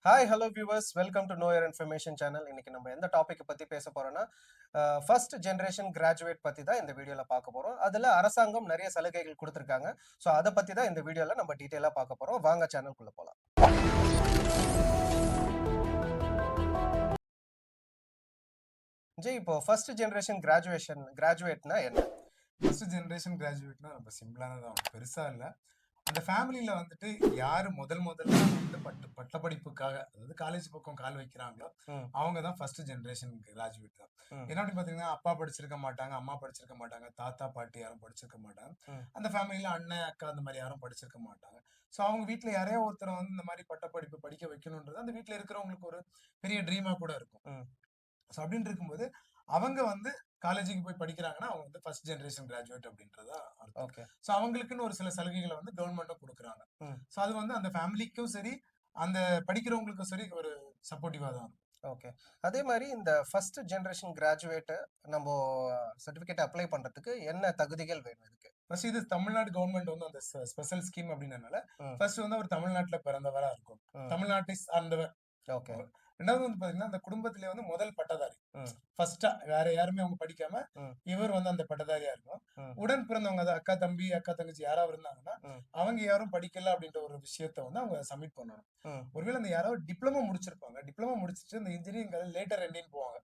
Hi hello viewers, welcome to know your information channel. இன்னைக்கு நம்ம எந்த டாபிக் பத்தி பேச போறோம்னா ஃபர்ஸ்ட் ஜெனரேஷன் கிராஜுவேட் பத்தி தான் இந்த வீடியோல பார்க்க போறோம். அதுல அரசாங்கம் நிறைய சலுகைகள் கொடுத்திருக்காங்க. ஸோ அதை பத்தி தான் இந்த வீடியோல நம்ம டீட்டெயிலா பார்க்க போறோம். வாங்க சேனலுக்குள்ள போலாம். ஜெய், இப்போ ஃபர்ஸ்ட் ஜெனரேஷன் கிராஜுவேட்னா என்ன? ஃபர்ஸ்ட் ஜென்ரேஷன் கிராஜுவேட்னா ரொம்ப சிம்பிளானதான், பெருசா இல்லை. அந்த ஃபேமிலியில வந்துட்டு யாரு முதல்ல வந்து பட்டப்படிப்புக்காக, அதாவது காலேஜ் பக்கம் கால் வைக்கிறாங்களோ அவங்க தான் ஃபர்ஸ்ட் ஜென்ரேஷன் கிராஜுவேட் தான். என்ன அப்படின்னு பாத்தீங்கன்னா, அப்பா படிச்சிருக்க மாட்டாங்க, அம்மா படிச்சிருக்க மாட்டாங்க, தாத்தா பாட்டி யாரும் படிச்சிருக்க மாட்டாங்க. அந்த ஃபேமிலியில அண்ணன் அக்கா அந்த மாதிரி யாரும் படிச்சிருக்க மாட்டாங்க. ஸோ அவங்க வீட்டுல யாரையோ ஒருத்தரை வந்து இந்த மாதிரி பட்டப்படிப்பு படிக்க வைக்கணும்ன்றது அந்த வீட்டுல இருக்கிறவங்களுக்கு ஒரு பெரிய ட்ரீமா கூட இருக்கும். ஸோ அப்படின்னு இருக்கும்போது அவங்க வந்து காலேஜுக்கு போய் படிக்கிறாங்கன்னா அவங்க வந்து ஃபர்ஸ்ட் ஜெனரேஷன் கிராஜுவேட் அப்படின்றதா அர்த்தம். ஸோ அவங்களுக்குன்னு ஒரு சில சலுகைகளை வந்து கவர்மெண்ட்டும் கொடுக்குறாங்க. ஸோ அது வந்து அந்த ஃபேமிலிக்கும் சரி, அந்த படிக்கிறவங்களுக்கும் சரி ஒரு சப்போர்ட்டிவா தான் இருக்கும். ஓகே. அதே மாதிரி இந்த ஃபர்ஸ்ட் ஜெனரேஷன் கிராஜுவேட் நம்ம சர்டிபிகேட் அப்ளை பண்றதுக்கு என்ன தகுதிகள் வேணும் இதுக்கு? ஃபர்ஸ்ட் இது தமிழ்நாடு கவர்மெண்ட் வந்து அந்த ஸ்பெஷல் ஸ்கீம் அப்படின்றனால ஃபர்ஸ்ட் வந்து அவர் தமிழ்நாட்டுல பிறந்தவரா இருக்கும், தமிழ்நாட்டை சார்ந்தவர். ஓகே. ரெண்டாவது வந்து பாத்தீங்கன்னா அந்த குடும்பத்திலே வந்து முதல் பட்டதாரி, ஃபர்ஸ்டா வேற யாருமே அவங்க படிக்காம இவர் வந்து அந்த பட்டதாரியா இருக்கும். உடன் பிறந்தவங்க, அதாவது அக்கா தம்பி அக்கா தங்கச்சி யாராவது இருந்தாங்கன்னா அவங்க யாரும் படிக்கல அப்படின்ற ஒரு விஷயத்த வந்து அவங்க சப்மிட் பண்ணணும். ஒருவேளை அந்த யாராவது டிப்ளமோ முடிச்சிருப்பாங்க, டிப்ளமோ முடிச்சுட்டு இந்த இன்ஜினியரிங் லேட்டர் எண்டின்னு போவாங்க,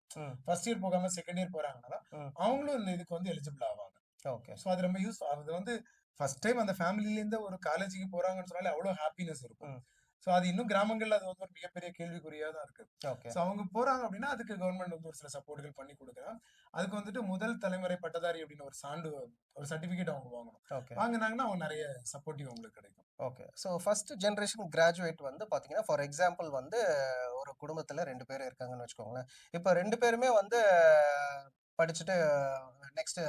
ஃபர்ஸ்ட் இயர் போகாம செகண்ட் இயர் போறாங்கன்னா அவங்களும் இந்த இதுக்கு வந்து எலிஜிபிள் ஆவாங்க. ஓகே. ஸோ அது ரொம்ப யூஸ். அது வந்து ஃபர்ஸ்ட் டைம் அந்த ஃபேமிலில இருந்து ஒரு காலேஜுக்கு போறாங்கன்னு சொன்னாலே அவ்வளவு ஹாப்பினஸ் இருக்கும். சோ அது இன்னும் கிராமங்கள்ல அது வந்து ஒரு மிகப்பெரிய கேள்விக்குறியா தான் இருக்கு. சோ அவங்க போறாங்க அப்படின்னா அதுக்கு கவர்மெண்ட் வந்து ஒரு சில சப்போர்ட்கள் பண்ணி கொடுக்குறாங்க. அதுக்கு வந்துட்டு முதல் தலைமுறை பட்டதாரி அப்படின்னு ஒரு சான்று, ஒரு சர்டிபிகேட் அவங்க வாங்கணும். வாங்கினாங்கன்னா அவங்க நிறைய சப்போர்ட்டிவ் அவங்களுக்கு கிடைக்கும். Okay. So first generation graduate வந்து பாத்தீங்கன்னா, ஃபார் எக்ஸாம்பிள் வந்து ஒரு குடும்பத்துல 2 பேர் இருக்காங்கன்னு வச்சுக்கோங்களேன். இப்போ 2 பேருமே வந்து படிச்சுட்டு நெக்ஸ்ட்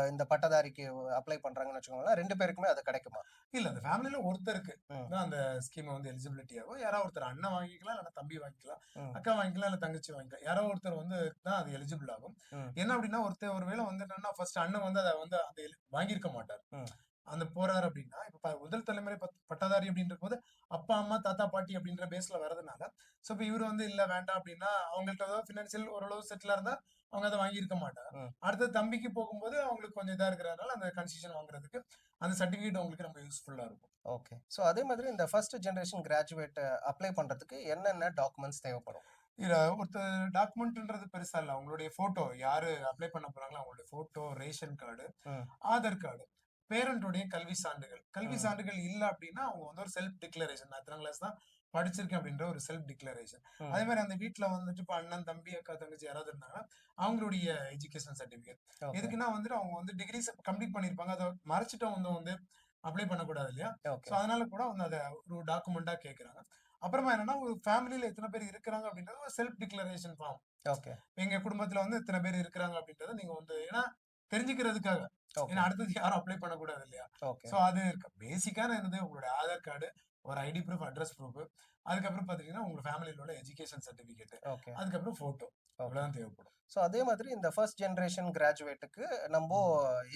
இந்த பட்டதாரிக்கு அப்ளை பண்றாங்கன்னு வச்சுக்கோங்களேன். 2 பேருக்குமே அது கிடைக்குமா? இல்ல, அந்த ஃபேமிலில ஒருத்தருக்கு தான் அந்த ஸ்கீம் வந்து எலிஜிபிலிட்டி ஆகும். யாராவது ஒருத்தர் அண்ணன் வாங்கிக்கலாம், இல்ல தம்பி வாங்கிக்கலாம், அக்கா வாங்கிக்கலாம், இல்ல தங்கச்சி வாங்கிக்கலாம். யாரோ ஒருத்தர் வந்து தான் அது எலிஜிபிள் ஆகும். என்ன அப்படின்னா ஒருத்தர் ஒருவேளை வந்து என்னன்னா ஃபர்ஸ்ட் அண்ணன் வந்து அதை வந்து அந்த வாங்கியிருக்க மாட்டார். அந்த போறாரு அப்படின்னா இப்ப முதல் தலைமுறை பட்டதாரி அப்படின்ற போது அப்பா அம்மா தாத்தா பாட்டி அப்படின்ற பேஸ்ல வரதுனால சோ இப்ப இவரு வந்து இல்ல வேண்டாம் அப்படின்னா அவங்கள்ட்ட பினான்சியல் ஓரளவு செட்டிலா இருந்தா அவங்க அதை வாங்கியிருக்க மாட்டாங்க. அடுத்த தம்பிக்கு போகும்போது அவங்களுக்கு கொஞ்சம் இதா இருக்கிறதுனால அந்த கன்செஷன் வாங்குறதுக்கு அந்த சர்டிபிகேட் அவங்களுக்கு ரொம்ப யூஸ்ஃபுல்லா இருக்கும். ஓகே. சோ அதே மாதிரி இந்த ஃபர்ஸ்ட் ஜெனரேஷன் கிராஜுவேட் அப்ளை பண்றதுக்கு என்னென்ன டாக்குமெண்ட்ஸ் தேவைப்படும்? இல்ல, ஒருத்தர் டாக்குமெண்ட்ன்றது பெருசா இல்ல. அவங்களுடைய போட்டோ, யாரு அப்ளை பண்ண போறாங்களோ அவங்களுடைய photo, ration card, Aadhaar card, பேரண்டோடைய கல்வி சான்றுகள். கல்வி சான்றுகள் இல்ல அப்படின்னா அவங்க வந்து ஒரு செல்ஃப் டிக்ளரேஷன், நான் இத்தனை கிளாஸ் தான் படிச்சிருக்கேன் அப்படின்ற ஒரு செல்ஃப் டிக்ளரேஷன். அதே மாதிரி அந்த வீட்டுல வந்துட்டு இப்ப அண்ணன் தம்பி அக்கா தங்கச்சி யாராவது இருந்தாங்கன்னா அவங்களுடைய எஜுகேஷன் சர்டிபிகேட். எதுக்குன்னா வந்துட்டு அவங்க வந்து டிகிரிஸ் கம்ப்ளீட் பண்ணிருப்பாங்க, அதை மறைச்சிட்டு வந்து அப்ளை பண்ணக்கூடாது இல்லையா? சோ அதனால கூட வந்து அதை ஒரு டாக்குமெண்டா கேட்கறாங்க. அப்புறமா என்னன்னா ஒரு ஃபேமிலியில எத்தனை பேர் இருக்கிறாங்க அப்படின்றது ஒரு செல்ஃப் டிக்ளரேஷன் ஃபார்ம். ஓகே. எங்க குடும்பத்துல வந்து இத்தனை பேர் இருக்கிறாங்க அப்படின்றத நீங்க வந்து ஏன்னா தெரிஞ்சுக்கிறதுக்காக, ஏன்னா அடுத்தது யாரும் அப்ளை பண்ணக்கூடாது இல்லையா? சோ அது பேசிக்கான என்னது உங்களுடைய ஆதார் கார்டு, ஒரு ஐடி ப்ரூஃப், அட்ரஸ் ப்ரூஃப், அதுக்கப்புறம் பாத்தீங்கன்னா உங்க ஃபேமிலியோட எஜுகேஷன் சர்டிபிகேட், அதுக்கப்புறம் போட்டோ, அவ்வளவுதான் தேவைப்படும். சோ அதே மாதிரி இந்த ஃபர்ஸ்ட் ஜெனரேஷன் கிராஜுவேட்டுக்கு நம்ம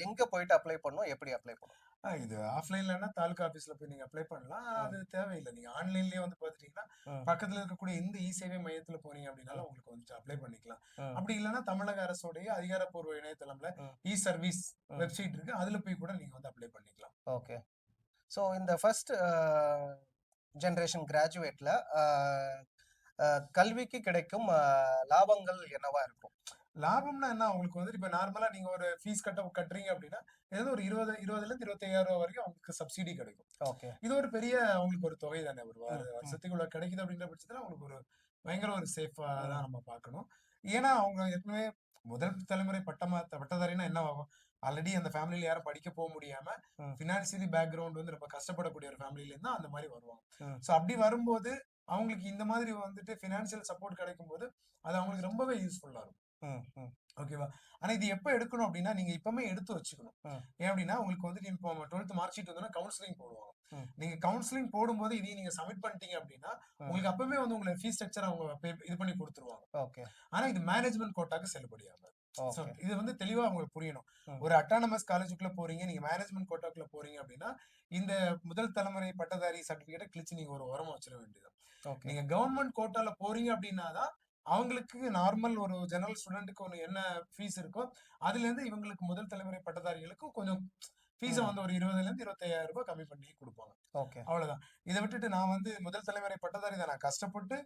எங்க போயிட்டு அப்ளை பண்ணணும், எப்படி அப்ளை பண்ணணும்? இது ஆஃப்லைன்லன்னா தாலுகா ஆபீஸ்ல போய் நீங்க அப்ளை பண்ணலாம். அது தேவையில்லை. நீங்க ஆன்லைன்லயே வந்து பாத்துட்டீங்கன்னா பக்கத்துல இருக்கக்கூடிய எந்த இ சேவை மையத்துல போனீங்க அப்படின்னாலும் உங்களுக்கு வந்துட்டு அப்ளை பண்ணிக்கலாம். அப்படி இல்லைன்னா தமிழக அரசுடைய அதிகாரப்பூர்வ இணையதளம்ல இ சர்வீஸ் வெப்சைட் இருக்கு, அதுல போய் கூட நீங்க வந்து அப்ளை பண்ணிக்கலாம். ஓகே. சோ இந்த ஃபர்ஸ்ட் ஜெனரேஷன் கிராஜுவேட்ல கல்விக்கு கிடைக்கும் லாபங்கள் என்னவா இருக்கும்? லாபம்னா என்ன, உங்களுக்கு வந்து இப்ப நார்மலா நீங்க ஒரு ஃபீஸ் கட்டுறீங்க அப்படின்னா ஏதோ ஒரு 20,000 இருந்து 25,000 ரூபாய் வரைக்கும் அவங்களுக்கு சப்சிடி கிடைக்கும். ஓகே. இது ஒரு பெரிய அவங்களுக்கு ஒரு தொகை தானே, ஒரு வருஷத்துக்குள்ள கிடைக்குது அப்படின்ற பட்சத்துல அவங்களுக்கு ஒரு பயங்கர ஒரு சேஃபா தான் நம்ம பார்க்கணும். ஏன்னா அவங்க ஏற்கனவே முதல் தலைமுறை பட்டதாரின்னா என்ன ஆகும், ஆல்ரெடி அந்த ஃபேமிலியில யாரும் படிக்க போக முடியாம பினான்சியலி பேக்ரவுண்ட் வந்து ரொம்ப கஷ்டப்படக்கூடிய ஒரு ஃபேமிலில இருந்தா அந்த மாதிரி வருவாங்க. சோ அப்படி வரும்போது அவங்களுக்கு இந்த மாதிரி வந்துட்டு பினான்சியல் சப்போர்ட் கிடைக்கும் போது அது அவங்களுக்கு ரொம்பவே யூஸ்ஃபுல்லா இருக்கும். ஓகேவா? ஆனா இது எப்ப எடுக்கணும் அப்படின்னா நீங்க இப்பவுமே எடுத்து வச்சுக்கணும். ஏன் அப்படின்னா உங்களுக்கு வந்து இப்போ 12th மார்க் ஷீட் வந்தோம்னா கவுன்சிலிங் போடுவாங்க. நீங்க கவுன்சிலிங் போடும்போது இதையும் நீங்க சப்மிட் பண்ணிட்டீங்க அப்படின்னா உங்களுக்கு அப்பவே வந்து உங்களுக்கு ஃபீஸ் ஸ்ட்ரக்சர் அவங்க இது பண்ணி கொடுத்துருவாங்க. ஓகே. ஆனா இது மேனேஜ்மெண்ட் கோட்டாக்கு செல்லுபடியாகும். இது வந்து தெளிவா உங்களுக்கு புரியணும். ஒரு அட்டானமஸ் காலேஜுக்குள்ள போறீங்க, நீங்க மேனேஜ்மெண்ட் கோட்டாக்குள்ள போறீங்க அப்படின்னா இந்த முதல் தலைமுறை பட்டதாரி சர்டிபிகேட்டை கிழிச்சு நீங்க ஒரு ஓரமா வச்சிட வேண்டியது. நீங்க கவர்மெண்ட் கோட்டால போறீங்க அப்படின்னாதான் அவங்களுக்கு நார்மல் ஒரு ஜெனரல் ஸ்டூடெண்ட்டுக்கு ஒன்று என்ன ஃபீஸ் இருக்கோ அதுல இருந்து இவங்களுக்கு முதல் தலைமுறை பட்டதாரிகளுக்கும் கொஞ்சம் ஃபீஸை வந்து ஒரு 20,000 25,000 ரூபாய் கம்மி பண்ணி கொடுப்பாங்க. அவ்வளவுதான். இதை விட்டுட்டு நான் வந்து முதல் தலைமுறை பட்டதாரி தான், நான் கஷ்டப்பட்டு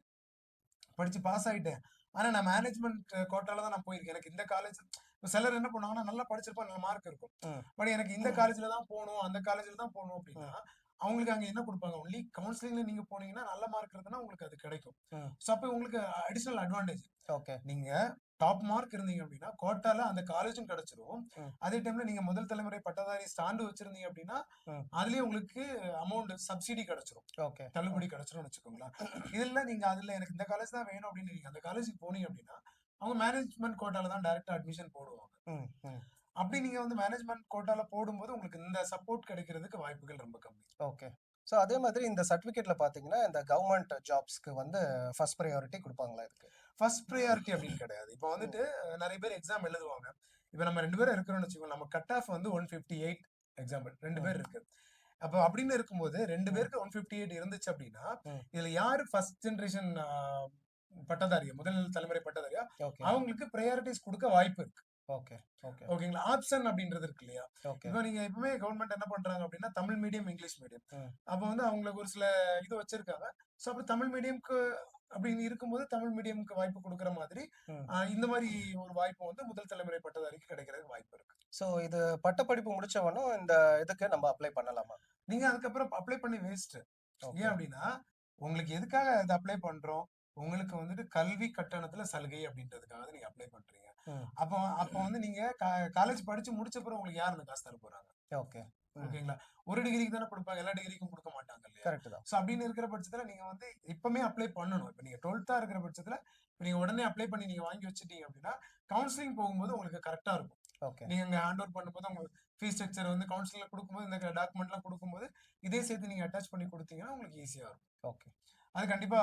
படிச்சு பாஸ் ஆயிட்டேன், ஆனா நான் மேனேஜ்மெண்ட் கோட்டால தான் நான் போயிருக்கேன், எனக்கு இந்த காலேஜ் சிலர் என்ன பண்ணுவாங்கன்னா நல்லா படிச்சிருப்பா, நல்ல மார்க் இருக்கும், பட் எனக்கு இந்த காலேஜ்ல தான் போகணும் அந்த காலேஜ்ல தான் போகணும் அப்படின்னா அவங்களுக்கு அங்க என்ன கொடுப்பாங்க, ஒன்லி கவுன்சிலிங்ல நீங்க போனீங்கன்னா நல்ல மார்க் இருக்குன்னா உங்களுக்கு அது கிடைக்கும். சோ அப்ப உங்களுக்கு அடிஷனல் அட்வான்டேஜ். நீங்க டாப் மார்க் இருந்தீங்க அப்படின்னா கோட்டால அந்த காலேஜும் கிடைச்சிரும். அதே டைம்ல நீங்க முதல் தலைமுறை பட்டதாரி ஸ்டாண்டு வச்சிருந்தீங்க அப்படின்னா அதுலயே உங்களுக்கு அமௌண்ட் சப்சிடி கிடைச்சிரும், தள்ளுபடி கிடைச்சிரும் வச்சுக்கோங்களேன். இதுல நீங்க அதுல எனக்கு இந்த காலேஜ் தான் வேணும் அப்படின்னு நீங்க அந்த காலேஜுக்கு போனீங்க அப்படின்னா அவங்க மேனேஜ்மெண்ட் கோட்டால தான் டைரக்டா அட்மிஷன் போடுவாங்க. அப்படி நீங்க வந்து மேனேஜ்மெண்ட் கோட்டால போடும்போது உங்களுக்கு இந்த சப்போர்ட் கிடைக்கிறதுக்கு வாய்ப்புகள் ரொம்ப கம்மி. ஸோ அதே மாதிரி இந்த சர்டிஃபிகேட்ல பாத்தீங்கன்னா இந்த கவர்மெண்ட் ஜாப்ஸ்க்கு வந்து ஃபர்ஸ்ட் ப்ரையாரிட்டி கொடுப்பாங்களா? இதுக்கு ஃபர்ஸ்ட் ப்ரையாரிட்டி அப்படின்னு கிடையாது. இப்போ வந்துட்டு நிறைய பேர் எக்ஸாம் எழுதுவாங்க. இப்போ நம்ம 2 பேரும் இருக்கிறோம்னு வச்சுக்கோங்க, நம்ம கட் ஆஃப் வந்து 158 எக்ஸாம்பிள் 2 பேர் இருக்கு. அப்போ அப்படின்னு இருக்கும்போது 2 பேருக்கு 158 இருந்துச்சு அப்படின்னா இதுல யாரு ஃபர்ஸ்ட் ஜெனரேஷன் பட்டதாரி முதல் தலைமுறை பட்டதாரியா அவங்களுக்கு ப்ரையாரிட்டிஸ் கொடுக்க வாய்ப்பு இருக்கு. ஓகேங்களா? ஆப்ஷன் அப்படின்றது இருக்கு இல்லையா? இப்போ நீங்க எப்பவுமே கவர்மெண்ட் என்ன பண்றாங்க அப்படின்னா தமிழ் மீடியம் இங்கிலீஷ் மீடியம் அப்ப வந்து அவங்களுக்கு ஒரு சில இது வச்சிருக்காங்க. சோ அப்ப தமிழ் மீடியம்க்கு அப்படின்னு இருக்கும்போது தமிழ் மீடியம்க்கு வாய்ப்பு கொடுக்குற மாதிரி இந்த மாதிரி ஒரு வாய்ப்பு வந்து முதல் தலைமுறை பட்டதாரிக்கு கிடைக்கிறதுக்கு வாய்ப்பு இருக்கு. சோ இது பட்டப்படிப்பு முடிச்சவனும் இந்த இதுக்கு நம்ம அப்ளை பண்ணலாமா? நீங்க அதுக்கப்புறம் அப்ளை பண்ணி வேஸ்ட். ஏன் அப்படின்னா உங்களுக்கு எதுக்காக அதை அப்ளை பண்றோம், உங்களுக்கு வந்துட்டு கல்வி கட்டணத்துல சலுகை அப்படின்றதுக்காக நீங்க அப்ளை பண்றீங்க. அப்போ வந்து நீங்க காலேஜ் படிச்சு முடிச்ச பிறகு உங்களுக்கு யார் அந்த காசு தர போறாங்க? ஓகேங்களா? ஒரு டிகிரிக்கு தானே கொடுப்பாங்க, எல்லா டிகிரிக்கும் கொடுக்க மாட்டாங்க இல்லையா? சோ அப்படின்னு இருக்கிற பட்சத்துல நீங்க வந்து இப்பமே அப்ளை பண்ணணும். இப்ப நீங்க 12th இருக்கிற பட்சத்துல நீங்க உடனே அப்ளை பண்ணி நீங்க வாங்கி வச்சுட்டீங்க அப்படின்னா கவுன்சிலிங் போகும்போது உங்களுக்கு கரெக்டா இருக்கும். நீங்க அங்க ஹேண்ட் ஓவர் பண்ணும்போது உங்களுக்கு ஃபீஸ் ஸ்ட்ரக்சர் வந்து கவுன்சிலிங்ல கொடுக்கும்போது இந்த டாக்குமெண்ட் எல்லாம் கொடுக்கும்போது இதே சேர்த்து நீங்க அட்டாச் பண்ணி கொடுத்தீங்கன்னா உங்களுக்கு ஈஸியா இருக்கும். அது கண்டிப்பா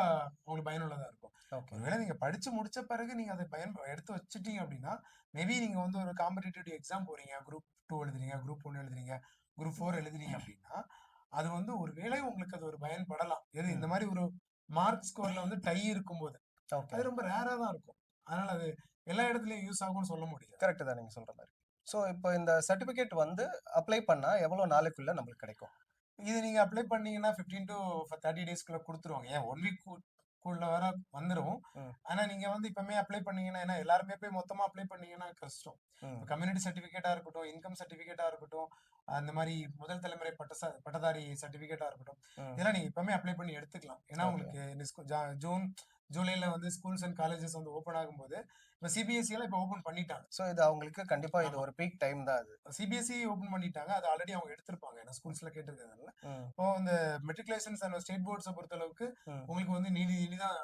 உங்களுக்கு பயனுள்ளதா இருக்கும். ஒருவேளை நீங்க படிச்சு முடிச்ச பிறகு நீங்க அதை எடுத்து வச்சுட்டீங்க அப்படின்னா மேபி நீங்க வந்து ஒரு காம்படிட்டிவ் எக்ஸாம் போறீங்க, குரூப் 2 எழுதுறீங்க, குரூப் 1 எழுதுறீங்க, குரூப் 4 எழுதுறீங்க அப்படின்னா அது வந்து ஒரு வேளை உங்களுக்கு அது ஒரு பயன்படலாம். எது இந்த மாதிரி ஒரு மார்க் ஸ்கோர்ல வந்து டை இருக்கும்போது அது ரொம்ப ரேரா தான் இருக்கும். அதனால அது எல்லா இடத்துலயும் யூஸ் ஆகும்னு சொல்ல முடியாது. கரெக்ட் தான் நீங்க சொல்ற மாதிரி. சோ இப்போ இந்த சர்டிபிகேட் வந்து அப்ளை பண்ணா எவ்வளவு நாளைக்குள்ள நம்மளுக்கு கிடைக்கும்? இது நீங்க அப்ளை பண்ணீங்கன்னா 15 to 30 டேஸ்க்குள்ள கொடுத்துருவாங்க. ஏன் 1 வீக் குள்ள வர வந்துரும். ஆனா நீங்க வந்து இப்பமே அப்ளை பண்ணீங்கன்னா ஏன்னா எல்லாருமே போய் மொத்தமா அப்ளை பண்ணீங்கன்னா கஷ்டம். கம்யூனிட்டி சர்டிபிகேட்டா இருக்கட்டும், இன்கம் சர்டிபிகேட்டா இருக்கட்டும், அந்த மாதிரி முதல் தலைமுறை பட்டதாரி சர்டிபிகேட்டா இருக்கட்டும், இதெல்லாம் நீங்க இப்பமே அப்ளை பண்ணி எடுத்துக்கலாம். ஏன்னா உங்களுக்கு ஜூன் ஜூலைல வந்து ஸ்கூல்ஸ் அண்ட் காலேஜஸ் வந்து ஓபன் ஆகும்போது இப்ப சிபிஎஸ்சி எல்லாம் இப்ப ஓபன் பண்ணிட்டாங்க. சோ இது அவங்களுக்கு கண்டிப்பா இது ஒரு பீக் டைம் தான். அது சிபிஎஸ்சி ஓபன் பண்ணிட்டாங்க, அது ஆல்ரெடி அவங்க எடுத்திருப்பாங்க ஏன்னா ஸ்கூல்ஸ்ல கேட்டிருக்கிறதுனால. இப்போ இந்த மெட்ரிகுலேஷன்ஸ் அண்ட் ஸ்டேட் போர்ட்ஸை பொறுத்த அளவுக்கு உங்களுக்கு வந்து இனிதான்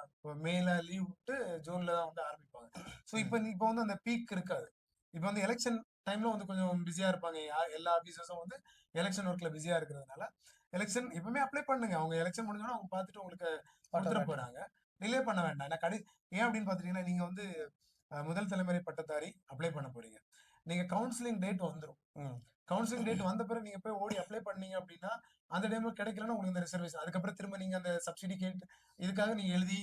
மேல லீவ் விட்டு ஜூன்ல தான் வந்து ஆரம்பிப்பாங்க. சோ இப்போ வந்து அந்த பீக் இருக்காது. இப்போ வந்து எலெக்ஷன் டைம்ல வந்து கொஞ்சம் பிஸியா இருப்பாங்க, எல்லா ஆபீசர்ஸும் வந்து எலெக்ஷன் ஒர்க்ல பிஸியா இருக்கிறதுனால எலெக்ஷன் இப்பவுமே அப்ளை பண்ணுங்க. அவங்க எலெக்ஷன் முடிஞ்சோன்னா அவங்க பார்த்துட்டு உங்களுக்கு கொடுத்துட போறாங்க. டிலே பண்ண வேண்டாம். ஏன் அப்படின்னு பாத்தீங்கன்னா நீங்க வந்து முதல் தலைமுறை பட்டதாரி அப்ளை பண்ண போறீங்க, நீங்க கவுன்சிலிங் டேட் வந்துடும். கவுன்சிலிங் டேட் வந்த பிறகு நீங்க போய் ஓடி அப்ளை பண்ணீங்க அப்படின்னா அந்த டைம்ல கிடைக்கலன்னா உங்களுக்கு இந்த ரிசர்வேஷன் அதுக்கப்புறம் திரும்ப நீங்க அந்த சப்சிடி கேட்டு இதுக்காக நீங்க எழுதி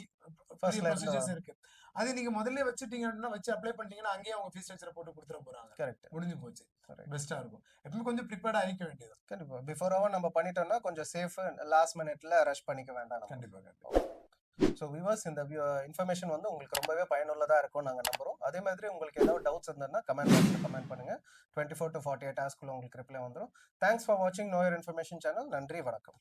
ப்ரொசீஜர்ஸ் இருக்கு. அது நீங்க முதல்ல வச்சுட்டீங்க அப்படின்னா வச்சு அப்ளை பண்ணிட்டீங்கன்னா அங்கேயே அவங்க ஃபீஸ் ஸ்ட்ரக்சரை போட்டு கொடுத்துட போறாங்க. கரெக்ட், முடிஞ்சு போச்சு. பெஸ்டா இருக்கும். எப்பவுமே கொஞ்சம் ப்ரிப்பேர்டா ஆயிக்க வேண்டியது. கண்டிப்பா பிஃபோராவா நம்ம பண்ணிட்டோம்னா கொஞ்சம் சேஃப், லாஸ்ட் மினிட்ல ரஷ் பண்ணிக்க வேண்டாம். கண்டிப்பா. ஸோ வியூவர்ஸ் இந்த இன்ஃபர்மேஷன் வந்து உங்களுக்கு ரொம்பவே பயனுள்ளதாக இருக்கும் நாங்கள் நம்புறோம். அதே மாதிரி உங்களுக்கு ஏதாவது டவுட்ஸ் இருந்ததுன்னா கமெண்ட் பாக்ஸில் கமெண்ட் பண்ணுங்க. 24 to 48 ஹவர்ஸ்க்குள்ள உங்களுக்கு ரிப்ளை வந்துடும். தேங்க்ஸ் ஃபார் வாட்சிங் நோ யுவர் இன்ஃபர்மேஷன் சேனல். நன்றி, வணக்கம்.